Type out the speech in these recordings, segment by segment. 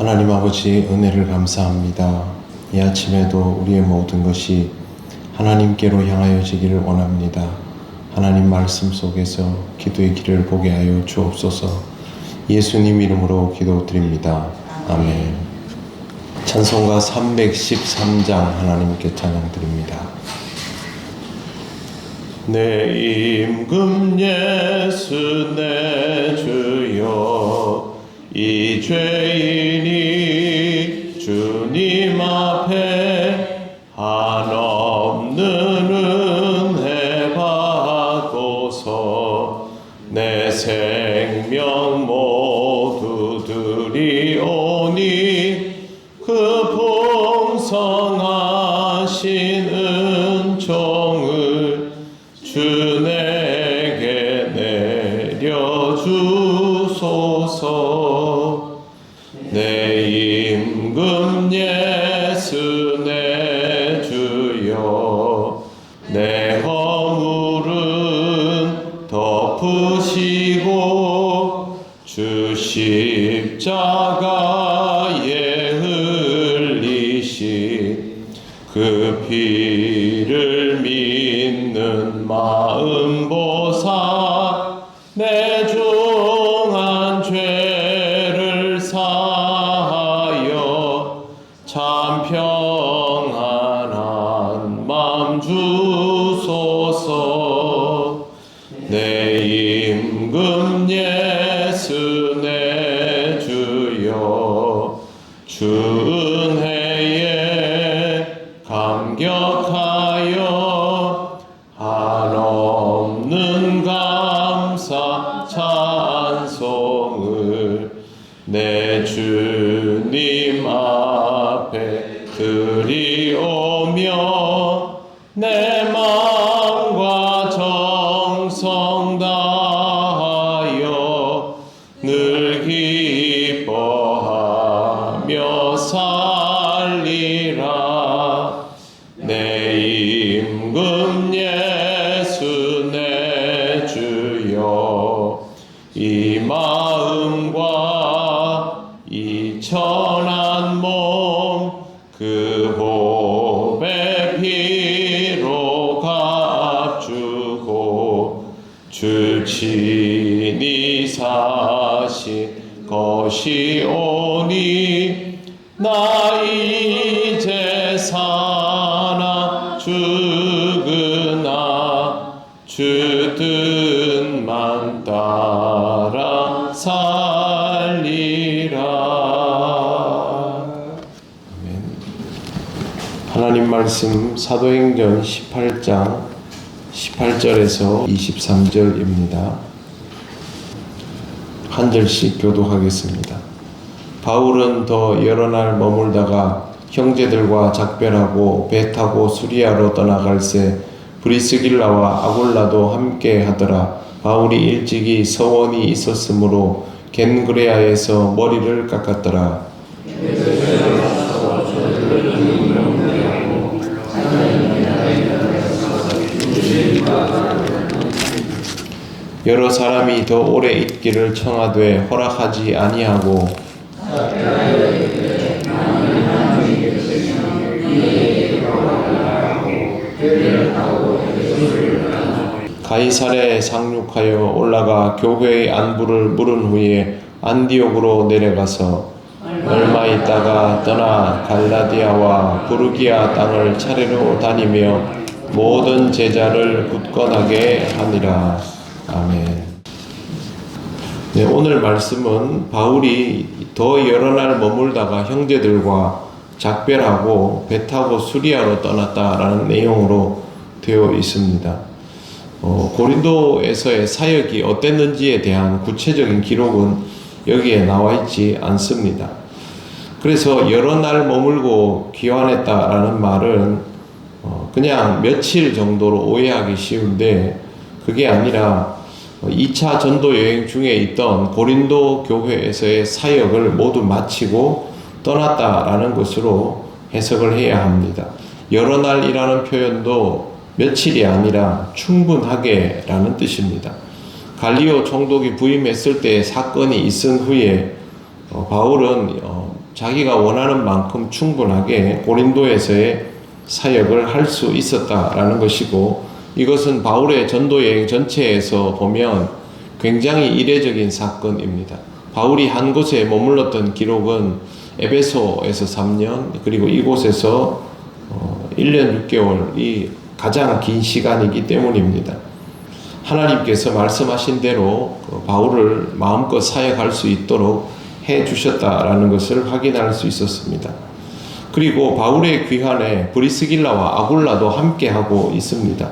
하나님 아버지 은혜를 감사합니다. 이 아침에도 우리의 모든 것이 하나님께로 향하여지기를 원합니다. 하나님 말씀 속에서 기도의 길을 보게 하여 주옵소서. 예수님 이름으로 기도드립니다. 아멘. 찬송가 313장 하나님께 찬양드립니다. 내 임금 예수 내 주여, 이 죄인이 주님 앞에 한없는 은혜 받고서 내 생명 모두 드리오니 그 풍성하신 은총을 주 내게 내려주소서. 내 임금 예수 내 주여, 내 허물은 덮으시고 주 십자가에 흘리신 그 피를 믿는 마음 보사 내 중한 죄를 사하여 참 평안한 맘 주소서. 내 임금 예수 내 주여, 주 은혜에 감격하여 한없는 감사 찬송을 내 주님 앞에 드리오며 내 마음과 정성 다하여 늘 기뻐하며 살리라. 내 임금 예수 내 주여, 이 마음과 이 천한 몸 그 보배 피로 값주고 주 친히 사신 것이오니 나 이제 사나 죽으나 주 뜻만 따라 살리라. 하나님 말씀 사도행전 18장 18절에서 23절입니다. 한 절씩 교독하겠습니다. 바울은 더 여러 날 머물다가 형제들과 작별하고 배 타고 수리아로 떠나갈새 브리스길라와 아굴라도 함께 하더라. 바울이 일찍이 서원이 있었으므로 겐그레아에서 머리를 깎았더라. 여러 사람이 더 오래 있기를 청하되 허락하지 아니하고 가이사랴에 상륙하여 올라가 교회의 안부를 물은 후에 안디옥으로 내려가서 얼마 있다가 떠나 갈라디아와 부르기아 땅을 차례로 다니며 모든 제자를 굳건하게 하니라. 아멘. 네, 오늘 말씀은 바울이 더 여러 날 머물다가 형제들과 작별하고 배 타고 수리아로 떠났다라는 내용으로 되어 있습니다. 고린도에서의 사역이 어땠는지에 대한 구체적인 기록은 여기에 나와 있지 않습니다. 그래서 여러 날 머물고 귀환했다라는 말은 그냥 며칠 정도로 오해하기 쉬운데, 그게 아니라 2차 전도 여행 중에 있던 고린도 교회에서의 사역을 모두 마치고 떠났다라는 것으로 해석을 해야 합니다. 여러 날이라는 표현도 며칠이 아니라 충분하게 라는 뜻입니다. 갈리오 총독이 부임했을 때 사건이 있은 후에 바울은 자기가 원하는 만큼 충분하게 고린도에서의 사역을 할 수 있었다라는 것이고, 이것은 바울의 전도 여행 전체에서 보면 굉장히 이례적인 사건입니다. 바울이 한 곳에 머물렀던 기록은 에베소에서 3년, 그리고 이곳에서 1년 6개월이 가장 긴 시간이기 때문입니다. 하나님께서 말씀하신 대로 바울을 마음껏 사역할 수 있도록 해 주셨다라는 것을 확인할 수 있었습니다. 그리고 바울의 귀환에 브리스길라와 아굴라도 함께하고 있습니다.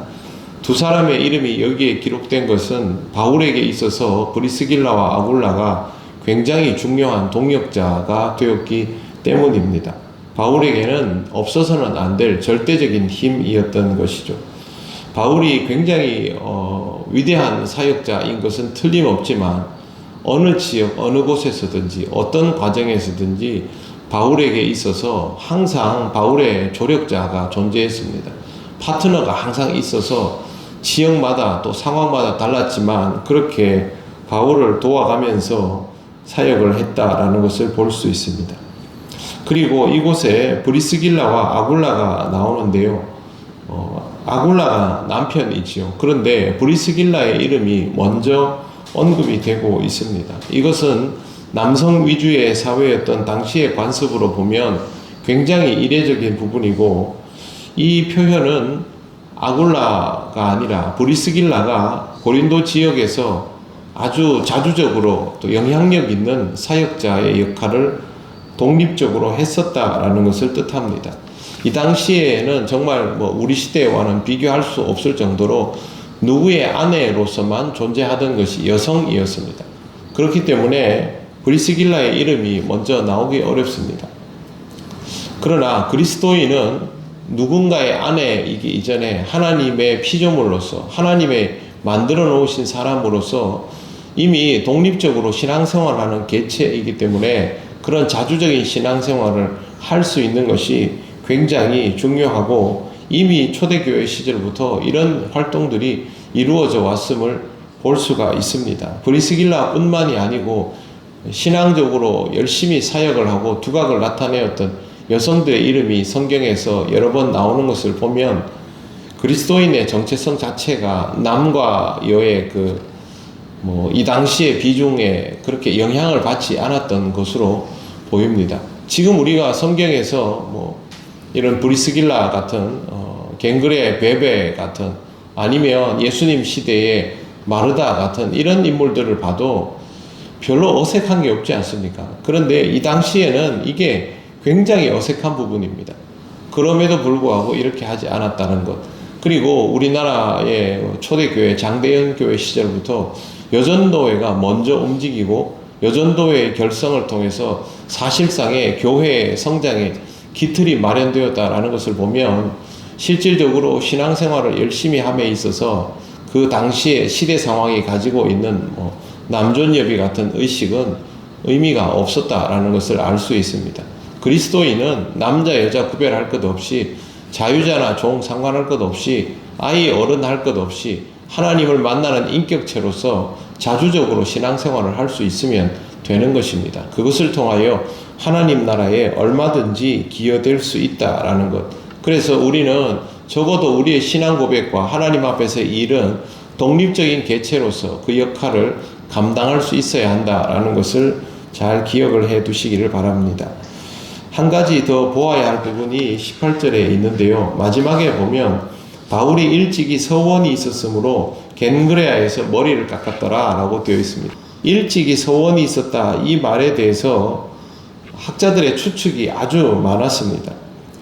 두 사람의 이름이 여기에 기록된 것은 바울에게 있어서 브리스길라와 아굴라가 굉장히 중요한 동역자가 되었기 때문입니다. 바울에게는 없어서는 안 될 절대적인 힘이었던 것이죠. 바울이 굉장히 위대한 사역자인 것은 틀림없지만 어느 지역, 어느 곳에서든지 어떤 과정에서든지 바울에게 있어서 항상 바울의 조력자가 존재했습니다. 파트너가 항상 있어서 지역마다 또 상황마다 달랐지만 그렇게 바울을 도와가면서 사역을 했다라는 것을 볼 수 있습니다. 그리고 이곳에 브리스길라와 아굴라가 나오는데요. 아굴라가 남편이지요. 그런데 브리스길라의 이름이 먼저 언급이 되고 있습니다. 이것은 남성 위주의 사회였던 당시의 관습으로 보면 굉장히 이례적인 부분이고, 이 표현은 아굴라가 아니라 브리스길라가 고린도 지역에서 아주 자주적으로 또 영향력 있는 사역자의 역할을 독립적으로 했었다라는 것을 뜻합니다. 이 당시에는 정말 우리 시대와는 비교할 수 없을 정도로 누구의 아내로서만 존재하던 것이 여성이었습니다. 그렇기 때문에 브리스길라의 이름이 먼저 나오기 어렵습니다. 그러나 그리스도인은 누군가의 아내이기 이전에 하나님의 피조물로서, 하나님의 만들어 놓으신 사람으로서 이미 독립적으로 신앙생활하는 개체이기 때문에 그런 자주적인 신앙생활을 할 수 있는 것이 굉장히 중요하고, 이미 초대교회 시절부터 이런 활동들이 이루어져 왔음을 볼 수가 있습니다. 브리스길라 뿐만이 아니고 신앙적으로 열심히 사역을 하고 두각을 나타내었던 여성들의 이름이 성경에서 여러 번 나오는 것을 보면 그리스도인의 정체성 자체가 남과 여의 이 당시의 비중에 그렇게 영향을 받지 않았던 것으로 보입니다. 지금 우리가 성경에서 이런 브리스길라 같은 갱그레 베베 같은, 아니면 예수님 시대의 마르다 같은 이런 인물들을 봐도 별로 어색한 게 없지 않습니까? 그런데 이 당시에는 이게 굉장히 어색한 부분입니다. 그럼에도 불구하고 이렇게 하지 않았다는 것. 그리고 우리나라의 초대교회 장대현 교회 시절부터 여전도회가 먼저 움직이고 여전도회의 결성을 통해서 사실상의 교회의 성장에 기틀이 마련되었다라는 것을 보면 실질적으로 신앙생활을 열심히 함에 있어서 그 당시의 시대 상황이 가지고 있는 남존여비 같은 의식은 의미가 없었다라는 것을 알 수 있습니다. 그리스도인은 남자 여자 구별할 것 없이, 자유자나 종 상관할 것 없이, 아이 어른 할 것 없이 하나님을 만나는 인격체로서 자주적으로 신앙생활을 할 수 있으면 되는 것입니다. 그것을 통하여 하나님 나라에 얼마든지 기여될 수 있다라는 것. 그래서 우리는 적어도 우리의 신앙 고백과 하나님 앞에서의 일은 독립적인 개체로서 그 역할을 감당할 수 있어야 한다라는 것을 잘 기억을 해 두시기를 바랍니다. 한 가지 더 보아야 할 부분이 18절에 있는데요. 마지막에 보면 바울이 일찍이 서원이 있었으므로 겐그레아에서 머리를 깎았더라 라고 되어 있습니다. 일찍이 서원이 있었다, 이 말에 대해서 학자들의 추측이 아주 많았습니다.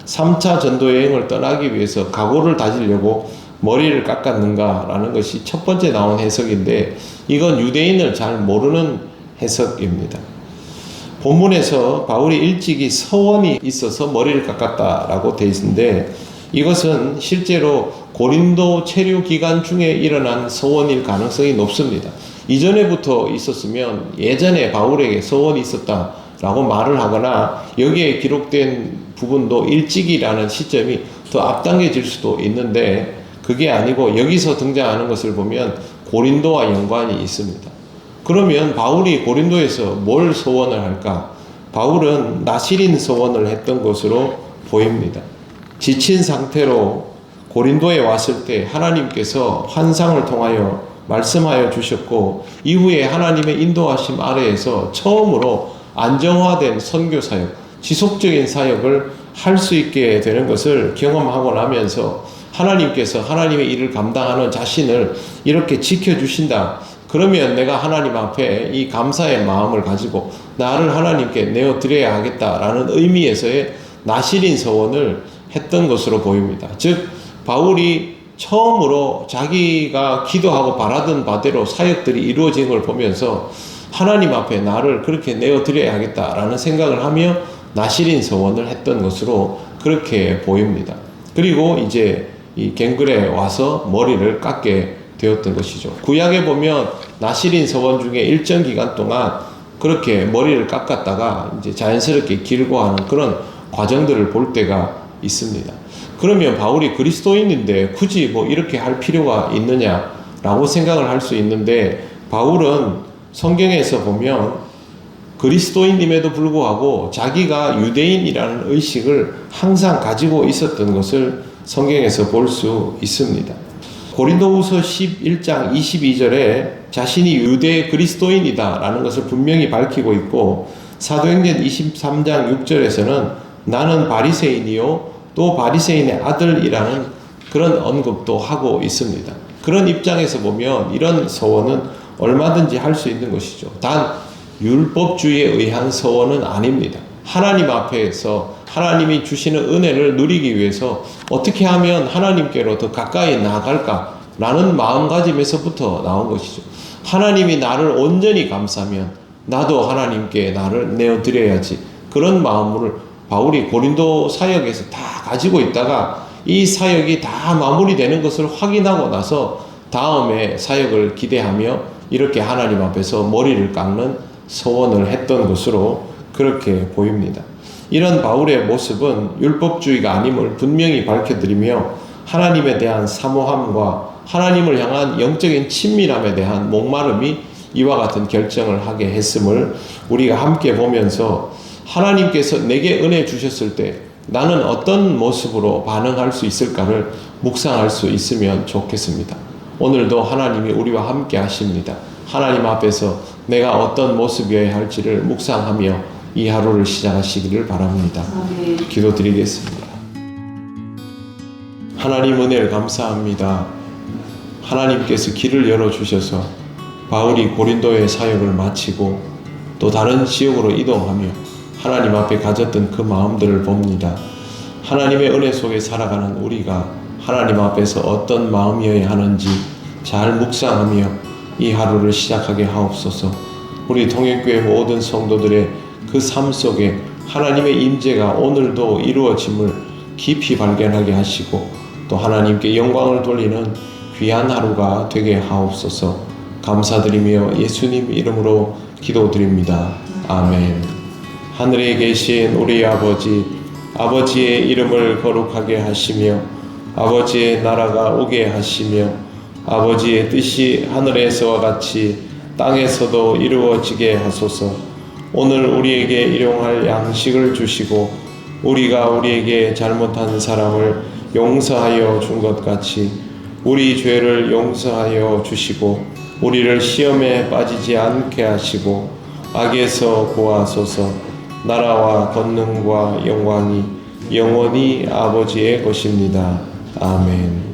3차 전도여행을 떠나기 위해서 각오를 다지려고 머리를 깎았는가 라는 것이 첫 번째 나온 해석인데, 이건 유대인을 잘 모르는 해석입니다. 본문에서 바울이 일찍이 서원이 있어서 머리를 깎았다라고 되어 있는데, 이것은 실제로 고린도 체류 기간 중에 일어난 서원일 가능성이 높습니다. 이전에부터 있었으면 예전에 바울에게 서원이 있었다라고 말을 하거나 여기에 기록된 부분도 일찍이라는 시점이 더 앞당겨질 수도 있는데, 그게 아니고 여기서 등장하는 것을 보면 고린도와 연관이 있습니다. 그러면 바울이 고린도에서 뭘 서원을 할까? 바울은 나시린 서원을 했던 것으로 보입니다. 지친 상태로 고린도에 왔을 때 하나님께서 환상을 통하여 말씀하여 주셨고, 이후에 하나님의 인도하심 아래에서 처음으로 안정화된 선교 사역, 지속적인 사역을 할 수 있게 되는 것을 경험하고 나면서 하나님께서 하나님의 일을 감당하는 자신을 이렇게 지켜주신다. 그러면 내가 하나님 앞에 이 감사의 마음을 가지고 나를 하나님께 내어드려야 하겠다라는 의미에서의 나시린 서원을 했던 것으로 보입니다. 즉 바울이 처음으로 자기가 기도하고 바라던 바대로 사역들이 이루어진 걸 보면서 하나님 앞에 나를 그렇게 내어드려야 하겠다라는 생각을 하며 나시린 서원을 했던 것으로 그렇게 보입니다. 그리고 이제 이 갱글에 와서 머리를 깎게 되었던 것이죠. 구약에 보면 나시린 서원 중에 일정 기간 동안 그렇게 머리를 깎았다가 이제 자연스럽게 길고 하는 그런 과정들을 볼 때가 있습니다. 그러면 바울이 그리스도인인데 굳이 뭐 이렇게 할 필요가 있느냐라고 생각을 할 수 있는데, 바울은 성경에서 보면 그리스도인임에도 불구하고 자기가 유대인이라는 의식을 항상 가지고 있었던 것을 성경에서 볼 수 있습니다. 고린도후서 11장 22절에 자신이 유대 그리스도인이다 라는 것을 분명히 밝히고 있고, 사도행전 23장 6절에서는 나는 바리새인이요 또 바리새인의 아들이라는 그런 언급도 하고 있습니다. 그런 입장에서 보면 이런 서원은 얼마든지 할 수 있는 것이죠. 단 율법주의에 의한 서원은 아닙니다. 하나님 앞에서 하나님이 주시는 은혜를 누리기 위해서 어떻게 하면 하나님께로 더 가까이 나아갈까 라는 마음가짐에서부터 나온 것이죠. 하나님이 나를 온전히 감싸면 나도 하나님께 나를 내어드려야지, 그런 마음을 바울이 고린도 사역에서 다 가지고 있다가 이 사역이 다 마무리되는 것을 확인하고 나서 다음에 사역을 기대하며 이렇게 하나님 앞에서 머리를 깎는 서원을 했던 것으로 그렇게 보입니다. 이런 바울의 모습은 율법주의가 아님을 분명히 밝혀드리며 하나님에 대한 사모함과 하나님을 향한 영적인 친밀함에 대한 목마름이 이와 같은 결정을 하게 했음을 우리가 함께 보면서 하나님께서 내게 은혜 주셨을 때 나는 어떤 모습으로 반응할 수 있을까를 묵상할 수 있으면 좋겠습니다. 오늘도 하나님이 우리와 함께 하십니다. 하나님 앞에서 내가 어떤 모습이어야 할지를 묵상하며 이 하루를 시작하시기를 바랍니다. 기도드리겠습니다. 하나님 은혜를 감사합니다. 하나님께서 길을 열어주셔서 바울이 고린도의 사역을 마치고 또 다른 지역으로 이동하며 하나님 앞에 가졌던 그 마음들을 봅니다. 하나님의 은혜 속에 살아가는 우리가 하나님 앞에서 어떤 마음이어야 하는지 잘 묵상하며 이 하루를 시작하게 하옵소서. 우리 통일교회 모든 성도들의 그 삶 속에 하나님의 임재가 오늘도 이루어짐을 깊이 발견하게 하시고 또 하나님께 영광을 돌리는 귀한 하루가 되게 하옵소서. 감사드리며 예수님 이름으로 기도드립니다. 아멘. 하늘에 계신 우리 아버지, 아버지의 이름을 거룩하게 하시며 아버지의 나라가 오게 하시며 아버지의 뜻이 하늘에서와 같이 땅에서도 이루어지게 하소서. 오늘 우리에게 일용할 양식을 주시고 우리가 우리에게 잘못한 사람을 용서하여 준 것 같이 우리 죄를 용서하여 주시고 우리를 시험에 빠지지 않게 하시고 악에서 구하소서. 나라와 권능과 영광이 영원히 아버지의 것입니다. 아멘.